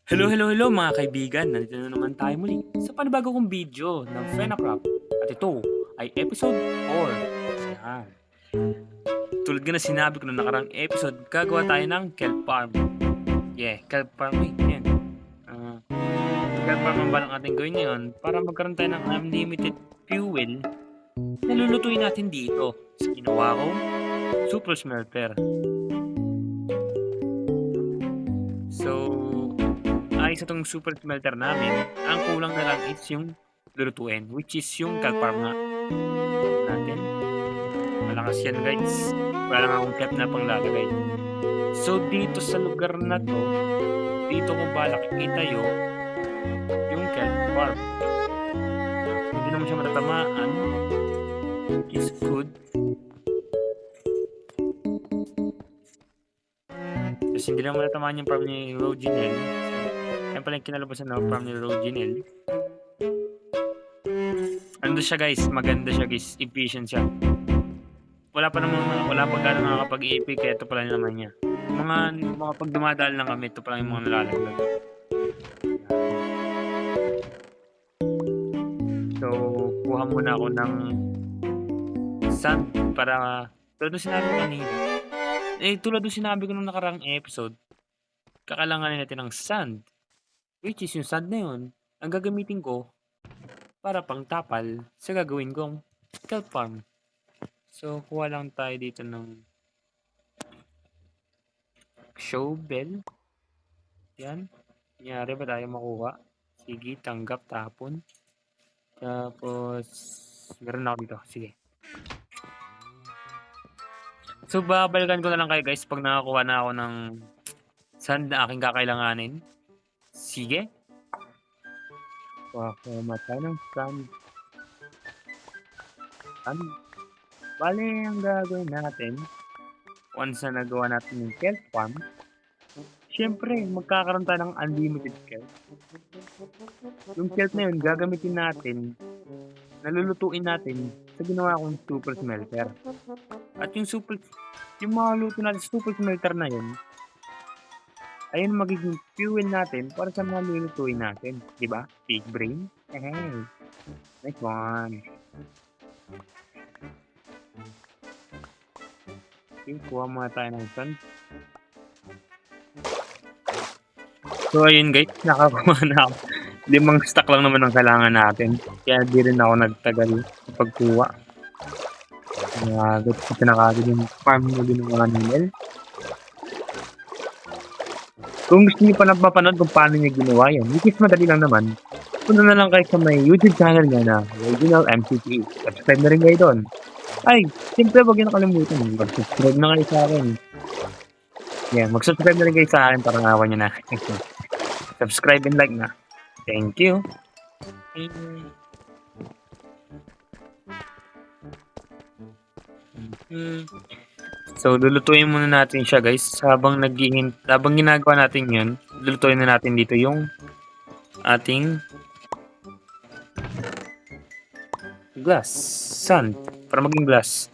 Hello mga kaibigan! Nandito na naman tayo muli sa panibago kong video ng Fenacraft. At ito ay episode 4. Yan. Tulad nga na sinabi ko na nakarang episode, gagawa tayo ng kelp farm. Kelp farm yan. Kelp farm ang balang ating gawin ngayon para magkaroon tayo ng unlimited fuel na lulutuin natin dito sa ginawa kong super smelter. So, ayos sa itong super smelter namin, ang kulang na lang is yung lulutuin, which is yung kelp farm nga natin. Malakas yan guys. Wala lang akong kelp na panglalagay. So dito sa lugar na to, dito kung balak itayo yung kelp farm. Hindi naman siya matatamaan. Which is good. Kasi hindi naman matatamaan yung farm ni Roginel. Yan pala yung kinalabasan ng farm ni Roginel. Ano siya guys, maganda siya guys, efficient siya. Wala pa gano'ng nakakapag-EP kaya ito pala naman niya. Mga pag dumadaan lang kami, ito pala yung mga nalalaglag. So, kuha muna ako ng sand para tulad ng sinabi ko kanina. Tulad ng sinabi ko nung nakarang episode, kakailanganin natin ng sand. Which is yung sand na yun, ang gagamitin ko para pang tapal sa gagawin kong kelp farm. So, kuha lang tayo dito ng shovel. Yan. Kunyari ba tayo makuha? Sige, tanggap, tapon. Tapos, meron ako dito. Sige. So, babalikan ko na lang kayo guys pag nakakuha na ako ng sand na aking kakailanganin. Sige. Kuha tayo ng sand. Bale, ang gagawin natin, once na nagawa natin yung kelp farm, syempre, magkakaroon tayo ng unlimited kelp. Yung kelp na yun, gagamitin natin, nalulutuin natin sa ginawa kong super smelter. At yung mga luto natin sa super smelter na yun, ayun magiging fuel natin para sa mga lulutuin natin. Diba? Big brain? Hey, nice one. Okay, kuha muna tayo ng sand. So ayun guys, nakakuha na ako. 5 stack lang naman ang kailangan natin. Kaya di rin ako nagtagal sa pagkuha. Ito na kagad yung farm na ginawa ni Mel. Kung gusto niyo pa na mapanood kung paano niya ginawa yan, which is madali lang naman, punta na lang kayo sa may YouTube channel niya na Original MCT. Subscribe na rin kayo doon. Ay, siyempre wag yun nakalimutan. Mag-subscribe na kayo sa akin. Yeah, mag-subscribe na rin kayo sa akin para ngawan nyo na. Subscribe and like na. Thank you. So, lulutuin muna natin siya guys. Habang ginagawa natin yun, lulutuin na natin dito yung ating glass. Sand. Para maging glass.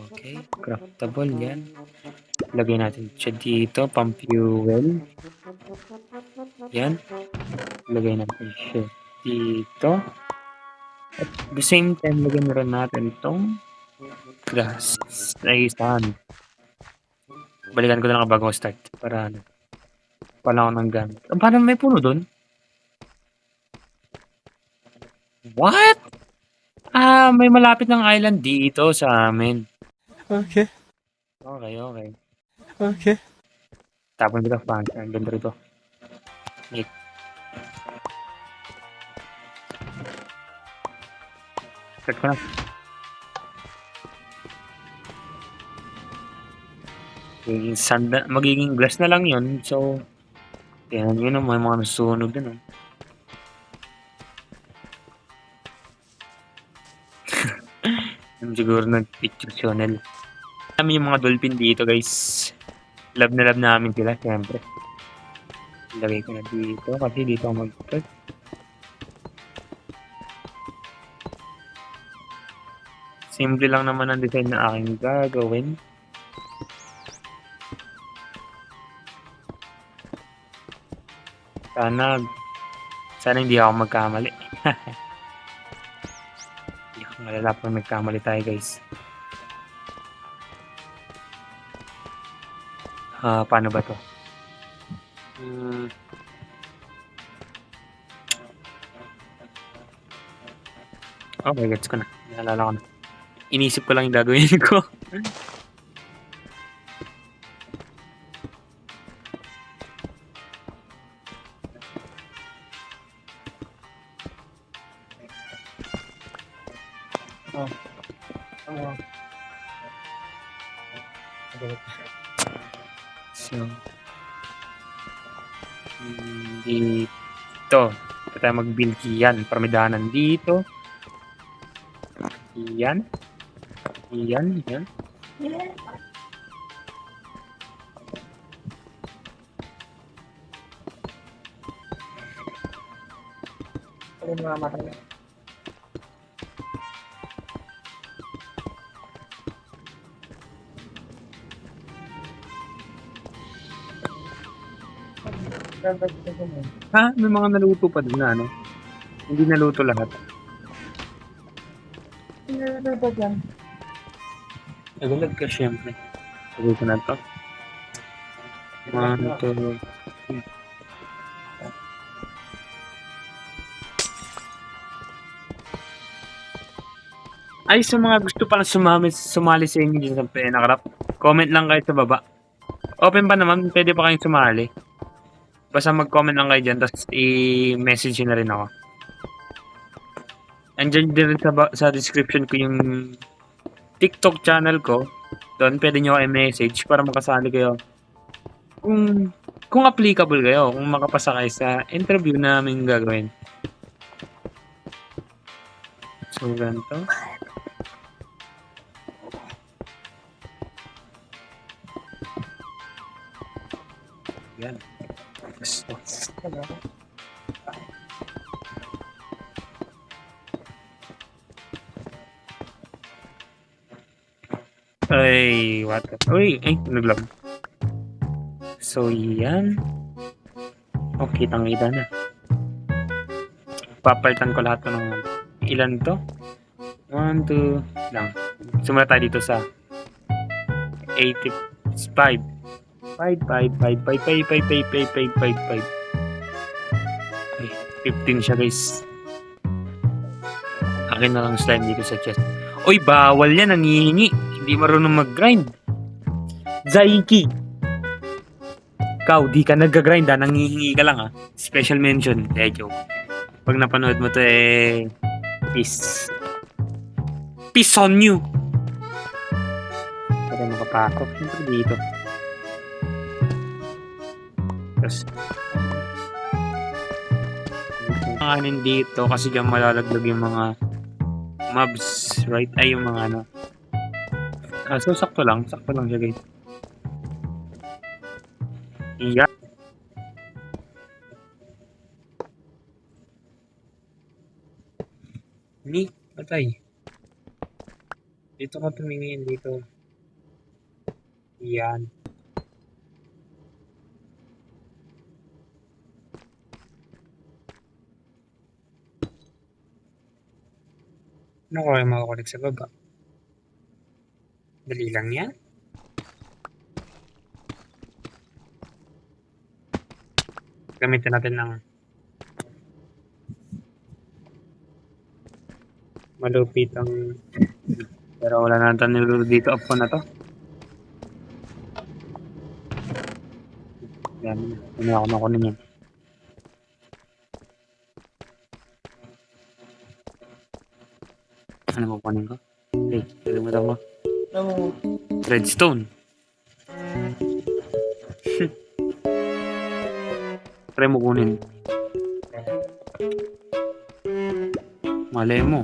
Okay. Craftable yan. Lagay natin siya dito. Pang fuel. Yan. Lagay natin siya dito. At the same time, lagyan na rin natin itong glass. Ay, sand. Balikan ko na lang bago start. Para pala ako ng gamit. Paano may puno doon? What? May malapit ng island dito sa amin. Okay. Okay. Tapon dito, fans. Ang ganda rito. Neat. Start ko na. Magiging glass na lang yun. So, yan yun may mga nasusunog din. Oh. Siguro nag-picture channel. Kami yung mga dolphin dito guys. Love na love namin sila syempre. Lagay ko na dito kasi dito ako mag-start. Simple lang naman ang design na aking gagawin. Sana hindi ako magkamali. Hindi ako malala pag nagkamali tayo, guys. Paano ba to? Okay, gets ko na. Naalala ko na. Inisip ko lang yung gagawin ko. So, dito. Ito tayo mag-build yan. Para may daanan dito. Yan. Yan. Ha? May mga naluto pa din na ano? Hindi naluto lahat. Nagulag ka syempre. Sabi ko na to. 1, 2, 3. Ay, sa mga gusto pala sumali sa inyo dyan sa Penakrap, comment lang kayo sa baba. Open pa naman, pwede pa kayong sumali. Basta mag-comment lang kayo dyan, tapos i-message na rin ako. Andyan din rin sa description ko yung TikTok channel ko. Doon pwede nyo i-message para makasali kayo. Kung applicable kayo, kung makapasa kayo sa interview namin gagawin. So, ganito. Yan. Ay, what the... Uy, naglag. So, yan. Okay, kitang-kita na. Papalitan ko lahat ko ng... Ilan to? 1, 2... lang. Sumula tayo dito sa... 85. 5. Ay, 15 siya, guys. Akin na lang slime dito sa chest. Uy, bawal yan. Nangihingi. Hindi marunong mag-grind. Zaiki. Ikaw, di ka nag-grind ha. Nangihingi ka lang ha. Special mention. Joke. Pag napanood mo to peace. Peace on you. Para makapakok. Siyempre dito. Tapos, kanin dito kasi diyan malalaglag yung mga mobs, right? Ay, yung mga ano. So, sakto lang siya, guys. Yeah. Ni, patay. Dito ka tumingin dito. Yan. Ano ko yung makakulik sa baba? Dali lang yan. Gamitin natin ng malupit ang... Pero wala na natin niluluto dito. Up ko na to. Yan. Hindi ako nakunin yan. Ano mo kunin ko? Hey, kalimutan mo. Redstone. Try mo kunin. Malay mo.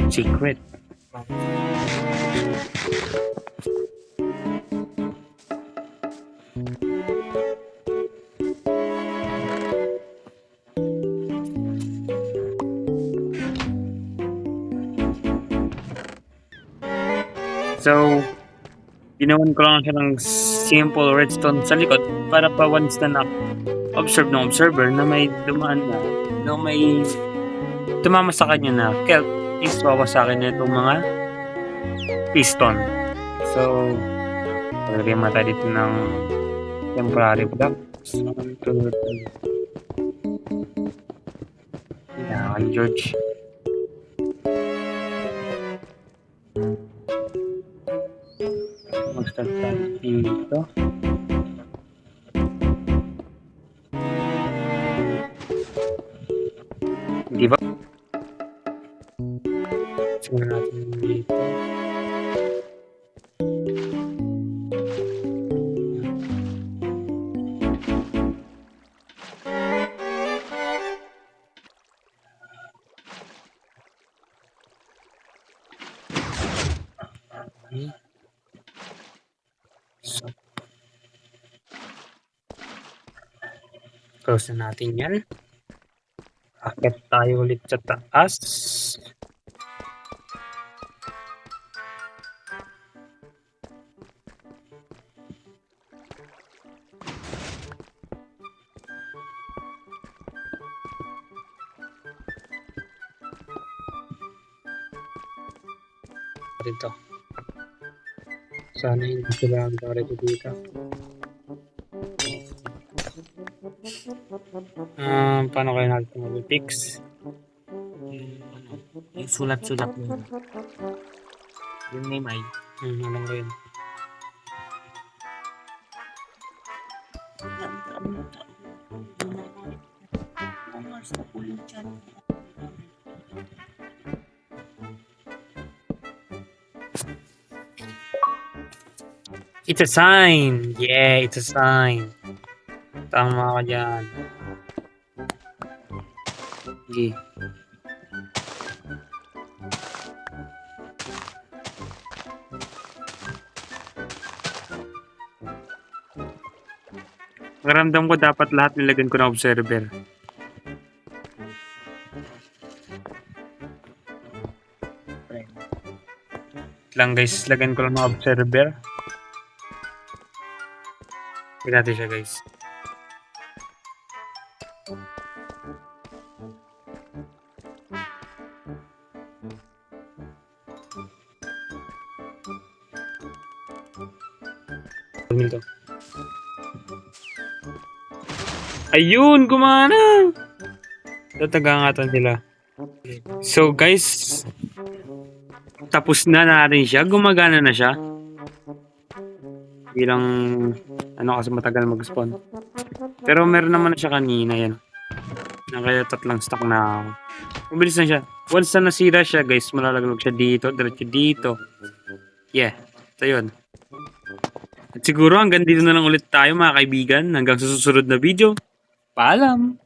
Secret. So, ginawan ko lang siya ng simple redstone sa likod para pa once na observe ng observer na may dumaan na may tumama sa kanya na kelp is wawasakin na itong mga piston. So, palagay mata dito ng temporary block. 1, 2, 3. Yan, George. Mag-start tayo dito. Di ba? Simulan natin dito. So, close na natin yan. Akit tayo ulit sa taas. Dito. Sana hindi sila ang parito dito. Paano kayo natin mag-fix? Yung sulat-sulat mo. Yung name ay. Alam ko yun. It's a sign! Yeah, it's a sign. Tama ka dyan. Okay. Naramdam ko dapat lahat nilagyan ko na observer. Lang guys, lagyan ko lang ng observer. Tignan natin siya guys. Ito. Ayun, gumana! Tatagangatan sila. So guys, tapos na natin siya. Gumagana na siya. Bilang kasi matagal mag-spawn. Pero meron naman na siya kanina yan. Kaya tatlang stock na ako. Mabilis na siya. Once na nasira siya guys, malalaglag siya dito, diretso dito. Yeah, ito yun. At siguro hanggang dito na lang ulit tayo mga kaibigan. Hanggang sa susunod na video. Paalam!